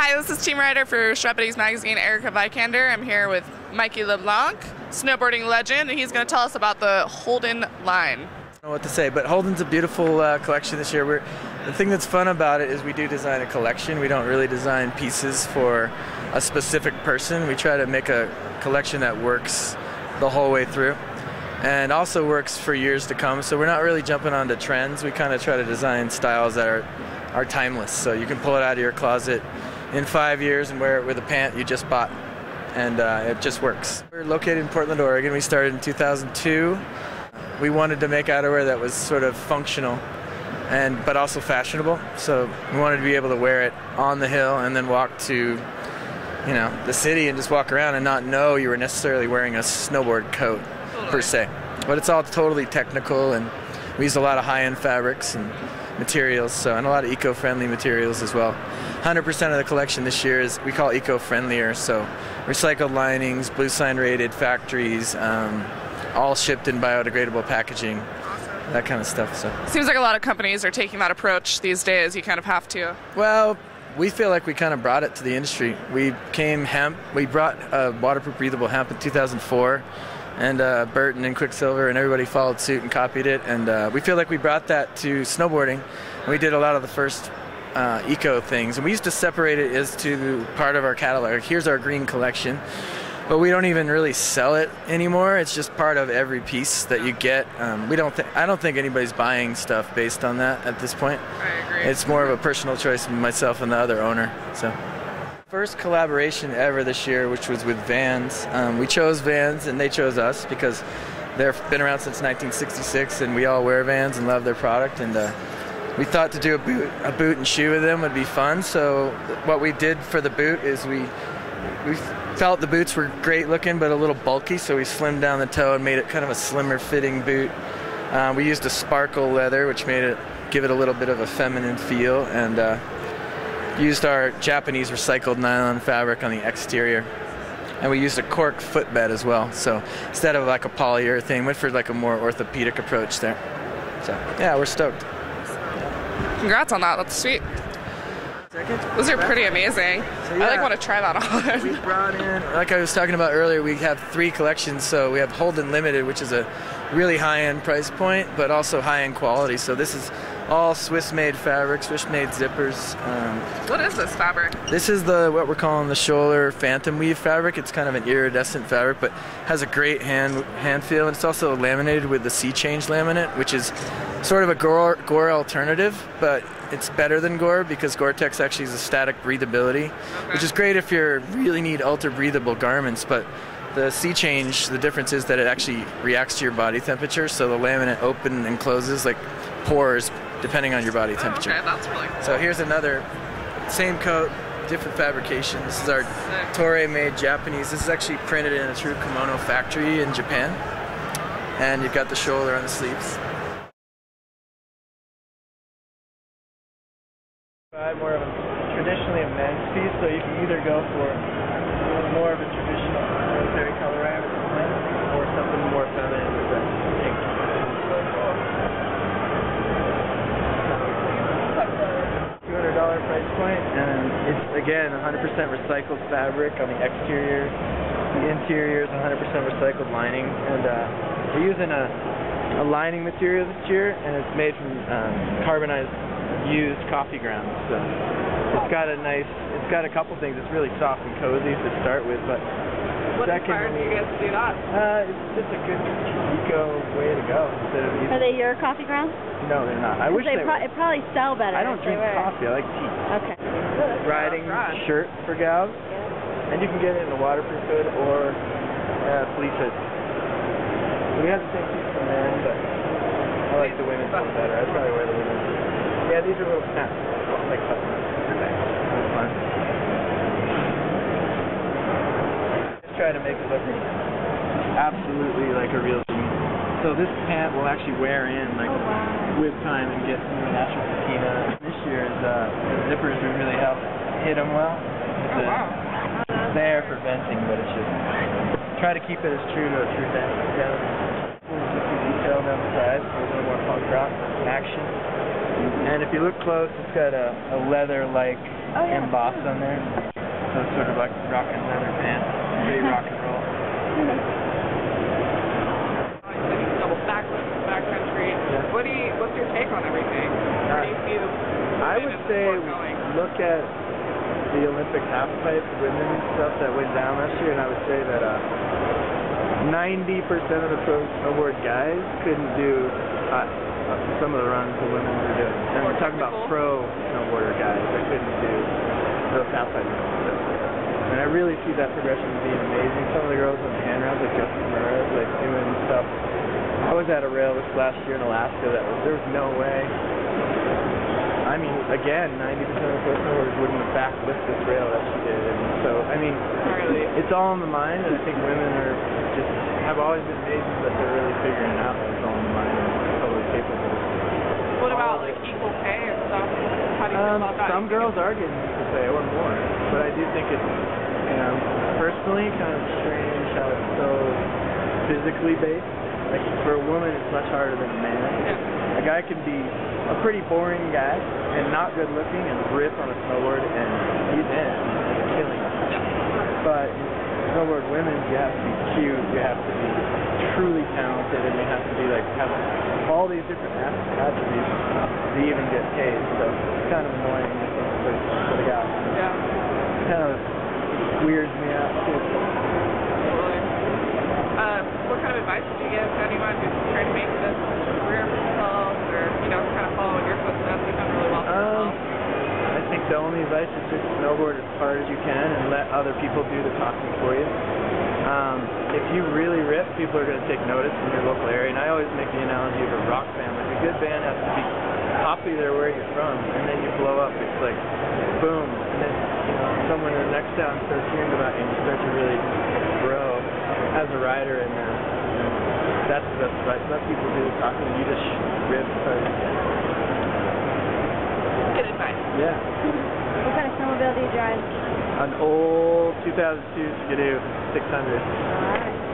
Hi, this is team writer for Shred Buddies magazine, Erica Vikander. I'm here with Mikey Leblanc, snowboarding legend, and he's going to tell us about the Holden line. I don't know what to say, but Holden's a beautiful collection this year. The thing that's fun about it is we do design a collection. We don't really design pieces for a specific person. We try to make a collection that works the whole way through and also works for years to come. So we're not really jumping onto trends. We kind of try to design styles that are timeless. So you can pull it out of your closet in 5 years and wear it with a pant you just bought, and it just works. We're located in Portland, Oregon. We started in 2002. We wanted to make outerwear that was sort of functional but also fashionable. So we wanted to be able to wear it on the hill and then walk to, the city and just walk around and not know you were necessarily wearing a snowboard coat per se. But it's all totally technical, and we use a lot of high-end fabrics and materials, and a lot of eco-friendly materials as well. 100% of the collection this year is, we call eco-friendlier, so recycled linings, blue sign rated factories, all shipped in biodegradable packaging, that kind of stuff. So seems like a lot of companies are taking that approach these days. You kind of have to. Well, we feel like we kind of brought it to the industry. We brought waterproof breathable hemp in 2004, and Burton and Quicksilver and everybody followed suit and copied it, and we feel like we brought that to snowboarding, and we did a lot of the first eco things, and we used to separate it as to part of our catalog. Like, here's our green collection, but we don't even really sell it anymore. It's just part of every piece that you get. I don't think anybody's buying stuff based on that at this point. I agree. It's more of a personal choice from myself and the other owner. So, first collaboration ever this year, which was with Vans. We chose Vans and they chose us because they've been around since 1966, and we all wear Vans and love their product, and we thought to do a boot and shoe with them would be fun. So what we did for the boot is we felt the boots were great looking but a little bulky, so we slimmed down the toe and made it kind of a slimmer fitting boot. We used a sparkle leather, which give it a little bit of a feminine feel, and used our Japanese recycled nylon fabric on the exterior. And we used a cork footbed as well, so instead of like a polyurethane, went for like a more orthopedic approach there. So yeah, we're stoked. Congrats on that. That's sweet. Those are pretty amazing. So, yeah, I want to try that on. We brought in, like I was talking about earlier, we have 3 collections. So we have Holden Limited, which is a really high-end price point, but also high-end quality. So this is all Swiss-made fabric, Swiss-made zippers. What is this fabric? This is what we're calling the Scholler Phantom Weave fabric. It's kind of an iridescent fabric, but has a great hand feel. And it's also laminated with the Sea Change laminate, which is sort of a Gore alternative, but it's better than Gore because Gore-Tex actually is a static breathability, which is great if you really need ultra-breathable garments. But the Sea Change, the difference is that it actually reacts to your body temperature, so the laminate opens and closes like pores depending on your body temperature. Okay, that's really cool. So here's another, same coat, different fabrication. This is our Toray-made Japanese. This is actually printed in a true kimono factory in Japan, and you've got the shoulder on the sleeves. More of a traditionally a men's piece, so you can either go for more of a traditional military color or something more feminine with that pink. $200 price point, and it's again 100% recycled fabric on the exterior. The interior is 100% recycled lining, and we're using a lining material this year, and it's made from carbonized used coffee grounds. So it's got a couple things. It's really soft and cozy to start with, but what inspired you guys to do that? It's just a good eco way to go. Are they your coffee grounds? No, they're not. I wish they were. It'd probably sell better. I don't drink coffee. I like tea. Okay. Riding shirt for gals, and you can get it in a waterproof hood or fleece hood. We have the same piece for men, but I like the women's one better. I'd probably wear the women's. Yeah, these are little snaps, like buttons. That's fun. Just try to make it look absolutely like a real jean. So this pant will actually wear in like with time and get more natural patina. This year's zippers would really help hit them well. It's there for venting, but it's just try to keep it as true to a true vent. Detail on the sides, a little more punk rock action. And if you look close, it's got a leather-like Oh, yeah. embossed on there. So it's sort of like rocking leather pants. Pretty rock and roll. Double backcountry. Yeah. What's your take on everything? Where do you see the I would say going? look at the Olympic halfpipe women's stuff that went down last year, and I would say that 90% of the pro snowboard guys couldn't do some of the runs the women were doing. And we're talking about pro snowboarder guys that couldn't do those halfpipe runs. So, and I really see that progression being amazing. Some of the girls on the handrails, like Jessica Murray, like doing stuff. I was at a rail this last year in Alaska that there was no way. I mean, again, 90% of the pro snowboarders wouldn't have backlift this rail that she did. And so, I mean, it's all in the mind, and I think women have always been amazing, but they're really figuring it out that it's all in the mind and totally capable. What about like equal pay and stuff? How do you feel about that? Some girls are getting equal pay or more, but I do think it's, personally kind of strange how it's so physically based. Like for a woman, it's much harder than a man. Yeah. A guy can be a pretty boring guy and not good looking and rip on a snowboard and he's in and killing it. But snowboard women, you have to be cute, you have to be truly talented, and you have to be like have all these different attributes to even get paid. So it's kind of annoying, I think, for the guys. Yeah. It kind of weirds me out too. What kind of advice would you give to anyone who's trying to make this career for themselves, or kind of follow in your footsteps? You've done really well for yourself. I think the only advice is just snowboard as hard as you can and let other people do the talking for you. If you really rip, people are going to take notice in your local area. And I always make the analogy of a rock band. Like a good band has to be popular where you're from, and then you blow up. It's like boom, and then someone in the next town starts hearing about you, and you start to really grow as a rider. And that's the best advice. Let people do the talking. You just rip as hard as you can. Good advice. Yeah. What kind of snowmobile do you drive? An old 2002 Skidoo 600. All right.